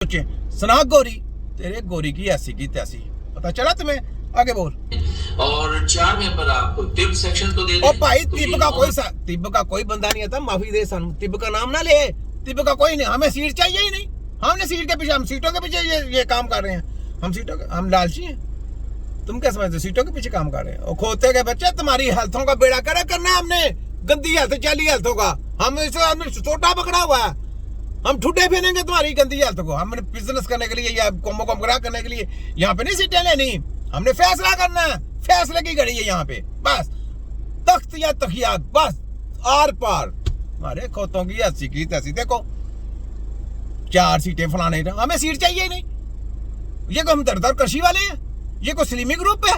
सोचे सुना गोरी तेरे गोरी की ऐसी की तैसी, पता चला तुम्हें? आगे बोल। और 4 मेंबर आपको तिब सेक्शन को दे ओ भाई तो तिब का कोई बंदा नहीं आता, माफी दे सन, तिब का नाम ना ले, तिब का कोई नहीं, हमें सीट चाहिए ही नहीं, हमने सीट के पीछे, हम सीटों के पीछे ये काम कर रहे हैं, हम सीटों के, हम लालची हैं, तुम क्या समझते? सीटों के पीछे काम कर रहे हैं। और खोते के बच्चे तुम्हारी हेल्थों का बेड़ा करे करना, हमने गंदी हेल्थ चाली हेल्थों का, हम इसे हमने छोटा पकड़ा हुआ है, हम ठुटे फेनेंगे तुम्हारी गंदी हेल्थ को। हमने बिजनेस करने के लिए या कोमो कमरा करने के लिए यहाँ पे नहीं सीटें लेनी, हमने फैसला करना है, फैसले की घड़ी है यहाँ पे, बस तख्त या तखिया, बस आर पार। हमारे खोतों की ऐसी की तैसी, देखो 4 सीटें फलाने, हमें सीट चाहिए ही नहीं। ये कोई हम दरदर कृषि वाले हैं? ये कोई सलीमी ग्रुप है?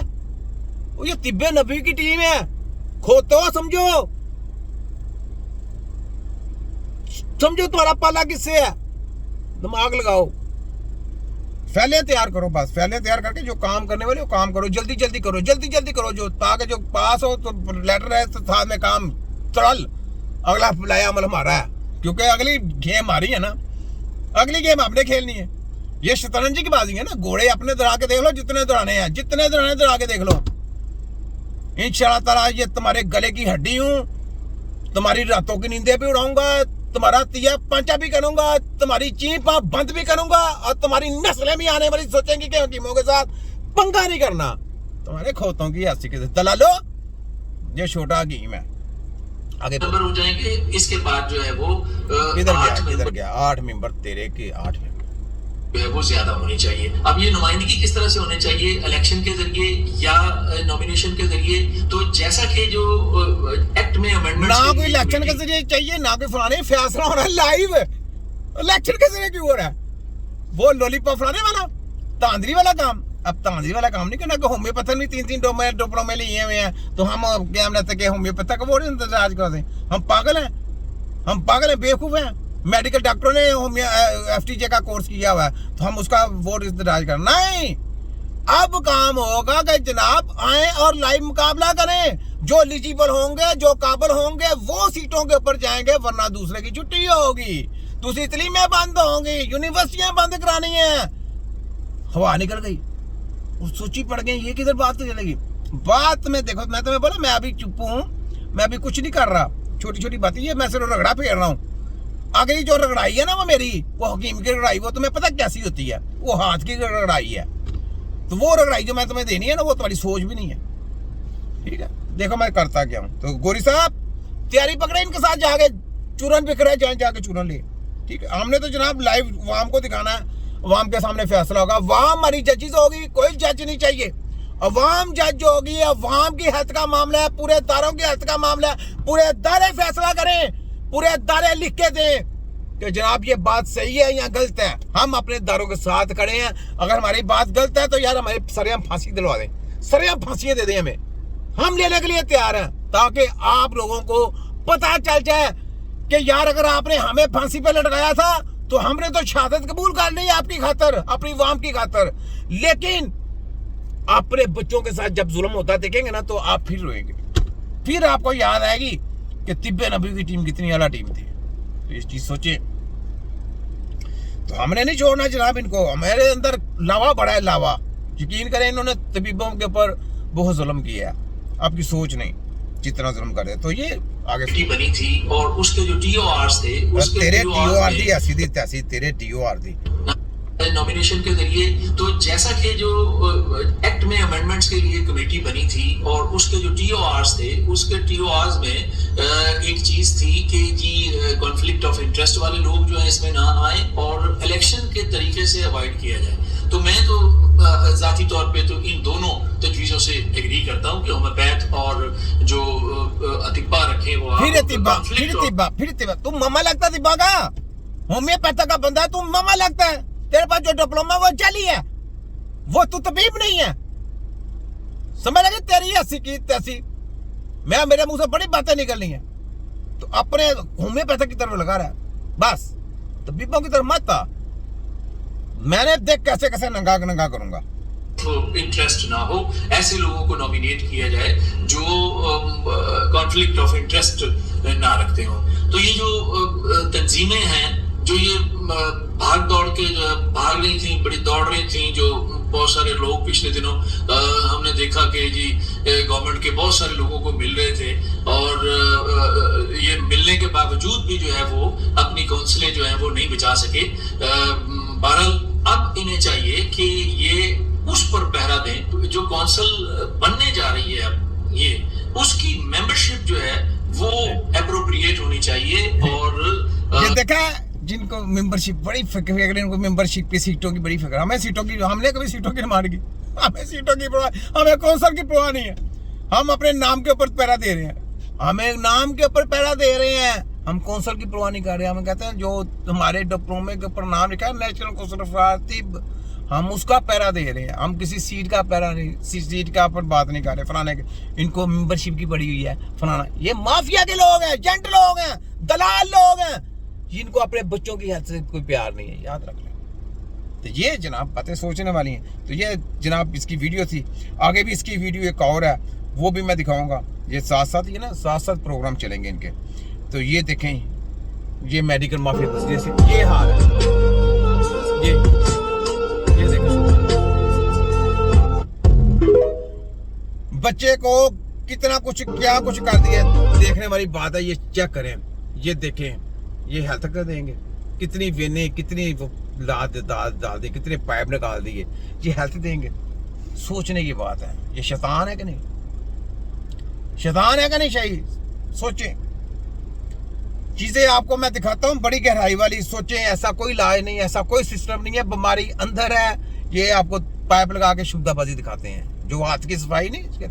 ये तिब्बे नबी की टीम है, खोतो समझो, समझो तुम्हारा पाला किससे है, दिमाग लगाओ, फैले तैयार करो, बस फैले तैयार करके जो काम करने वाले वो काम करो, जल्दी जल्दी करो, जल्दी जल्दी करो, जो ताकि जो पास हो तो लेटर है तो साथ में काम चल, अगला फलाया अमल हमारा है, क्योंकि अगली गेम हमारी है ना, अगली गेम हमने खेलनी है। ये शतरंज की बाजी है ना, घोड़े अपने दौड़ा के देख लो, जितने दौड़ाने हैं, जितने दौड़ाने दौड़ा के देख लो, इंशाल्लाह ताला ये तुम्हारे गले की हड्डी हूं, तुम्हारी रातों की नींदें भी उड़ाऊंगा, तुम्हारा तिया पंचा भी करूंगा, तुम्हारी चीपा बंद भी करूंगा, और तुम्हारी नस्लें भी आने वाली सोचेंगी कि हकीमों के साथ पंगा नहीं करना। तुम्हारे खोतों की ऐसी के दलालो, ये छोटा हकीम है। आगे नंबर हो जाएंगे। इसके बाद जो है वो किधर गया 8 मेंबर, तेरे के 8 मेंबर वो ज्यादा होनी चाहिए। अब ये नुमाइंदगी किस तरह से होनी चाहिए, इलेक्शन के जरिए या नॉमिनेशन के जरिए? तो जैसा कि जो एक्ट में अमेंडमेंट, ना कोई इलेक्शन के जरिए चाहिए, ना कोई फलाने, फैसला हो रहा है लाइव, इलेक्शन के जरिए क्यों हो रहा है? वो लॉलीपॉप फलाने वाला तांदरी वाला काम, अब तांदरी वाला काम नहीं करना कि होम्योपैथी में 3-3 डिप्लोमे लिए हुए हैं, तो हम क्या रहते कि होम्योपैथी का वोट इंतजार कर दें? हम पागल हैं, बेवकूफ हैं। मेडिकल डॉक्टरों ने FTJ का कोर्स किया हुआ है, तो हम उसका वोट इंतजार कर नहीं। अब काम होगा कि जनाब आए और लाइव मुकाबला करें, जो एलिजिबल होंगे, जो काबिल होंगे, वो सीटों के ऊपर जाएंगे, वरना दूसरे की छुट्टी होगी, दूसरी तलीमें बंद होंगी, यूनिवर्सिटियां बंद करानी है। हवा निकल गई, सूची पड़ गई, ये किधर बात चलेगी? बात में देखो, मैं तुम्हें बोला, मैं अभी चुप हूं, मैं अभी कुछ नहीं कर रहा, छोटी छोटी बातें, ये मैं सिर्फ रगड़ा फेर रहा हूँ। अगली जो रगड़ाई है ना वो मेरी, वो हकीम की रगड़ाई, वो तुम्हें पता कैसी होती है, वो हाथ की रगड़ाई है, तो वो रगड़ाई जो मैं तुम्हें देनी है ना, वो तुम्हारी सोच भी नहीं है, ठीक है? देखो मैं करता क्या हूँ। तो गोरी साहब तैयारी पकड़े, इनके साथ जाके चूरन बिक रहा है, जाके चूरन ले, ठीक है? हमने तो जनाब लाइव वाम को दिखाना है, वाम के सामने फैसला होगा, वाम हमारी जजिस होगी, कोई जज नहीं चाहिए, अवाम जज होगी, अवाम की हेल्थ का मामला है, पूरे दारों की हेल्थ का मामला है, पूरे दारे फैसला करें, पूरे दारे लिख के दें कि जनाब ये बात सही है या गलत है। हम अपने दारों के साथ खड़े हैं, अगर हमारी बात गलत है तो यार हमारे सरेआम फांसी दिलवा दें, सरेआम फांसियां दे दें हमें, हम लेने के लिए तैयार हैं, ताकि आप लोगों को पता चल जाए कि यार अगर आपने हमें फांसी पे लटकाया था तो हमने तो शहादत कबूल कर ली आपकी खातर, अपनी वाम की खातर, लेकिन अपने बच्चों के साथ जब जुल्म होता देखेंगे ना तो आप फिर रोएंगे, फिर आपको याद आएगी कि तिब्बे नबी की टीम कितनी आला टीम थी। तो इस चीज सोचे, तो हमने नहीं छोड़ना जनाब इनको, हमारे अंदर लावा बड़ा है, लावा, यकीन करें इन्होंने तबीबों के ऊपर बहुत जुल्म किया है, आपकी सोच नहीं जितना जुल्म करे। तो ये आगे बनी थी और उसके जो TORs थे, उसके तेरे TOR दी ऐसी दी तैसी, तेरे TOR दी नॉमिनेशन के जरिए, तो जैसा कि जो एक्ट में अमेंडमेंट्स के लिए कमेटी बनी थी और उसके जो TORs थे, उसके TORs में एक चीज थी कि जी कॉन्फ्लिक्ट ऑफ इंटरेस्ट वाले लोग जो है इसमें ना आए और इलेक्शन के तरीके से अवॉइड किया जाए। तो मैं तो जाती तौर पे तो इन दोनों तजवीज़ों से एग्री करता हूँ कि होम्योपैथ और जो अतिब्बा रखे वो फिर तुम मामा लगता तिब्बा का, होम्योपैथ का बंदा तुम मामा लगता है, तेरे पास जो डिप्लोमा वो जाली है, वो तू तबीब नहीं है, समझ लगे? तेरी ऐसी की तैसी, मैं मेरे मुंह से बड़ी बातें निकलनी है, तो अपने होम्योपैथ की तरफ लगा रहा है, बस तबीबों की तरफ मत आ। मैंने देख कैसे कैसे नंगा करूंगा, तो इंटरेस्ट ना हो ऐसे लोगों को नॉमिनेट किया जाए जो कॉन्फ्लिक्ट ऑफ इंटरेस्ट ना रखते हो। तो ये जो तंजीमें हैं जो ये भाग दौड़ के जो है भाग रही थी, बड़ी दौड़ रही थी, जो बहुत सारे लोग पिछले दिनों हमने देखा कि जी गवर्नमेंट के बहुत सारे लोगों को मिल रहे थे, और ये मिलने के बावजूद भी जो है वो अपनी काउंसिलें जो है वो नहीं बचा सके। बहरहाल अब इन्हें चाहिए कि ये उस पर पहरा दें जो काउंसिल बनने जा रही है, अब ये उसकी मेंबरशिप जो है वो एप्रोप्रिएट होनी चाहिए। और ये देखा जिनको मेंबरशिप बड़ी फिक्र है, इनको मेंबरशिप की सीटों की बड़ी फिक्र। हमें सीटों की, हमने कभी सीटों की मार की, हमें सीटों की परवाह, हमें काउंसिल की परवाह नहीं है। हम अपने नाम के ऊपर पहरा दे रहे हैं, हमें नाम के ऊपर पहरा दे रहे हैं, हम काउंसिल की परवाह नहीं कर रहे। हम कहते हैं जो हमारे डिप्लोमे के ऊपर नाम लिखा है नेशनल काउंसिल ऑफ तिब, हम उसका पहरा दे रहे हैं। हम किसी सीट का पहरा नहीं, सीट का ऊपर बात नहीं कर रहे फलाने के, इनको मेंबरशिप की पड़ी हुई है फलाना। ये माफिया के लोग हैं, एजेंट लोग हैं, दलाल लोग हैं, जिनको अपने बच्चों की हेल्थ से कोई प्यार नहीं है, याद रख लें। तो ये जनाब बातें सोचने वाली हैं। तो ये जनाब इसकी वीडियो थी, आगे भी इसकी वीडियो एक और है, वो भी मैं दिखाऊंगा। ये साथ साथ ये ना साथ साथ प्रोग्राम चलेंगे इनके। तो ये देखें, ये मेडिकल माफिया बस जैसे ये हाल है, ये देखें बच्चे को कितना कुछ क्या कुछ कर दिया, देखने वाली बात है। ये चेक करें, ये देखें, ये हेल्थ कर देंगे, कितनी वेने, कितनी डाल दे, कितने पाइप निकाल दिए, ये हेल्थ देंगे। सोचने की बात है, ये शैतान है कि नहीं, शैतान है कि नहीं? सही सोचें, चीजें आपको मैं दिखाता हूँ बड़ी गहराई वाली। सोचें, ऐसा कोई इलाज नहीं, ऐसा कोई सिस्टम नहीं है, बीमारी अंदर है। ये आपको पाइप लगा के शुद्धाबाजी दिखाते हैं, जो हाथ की सफाई नहीं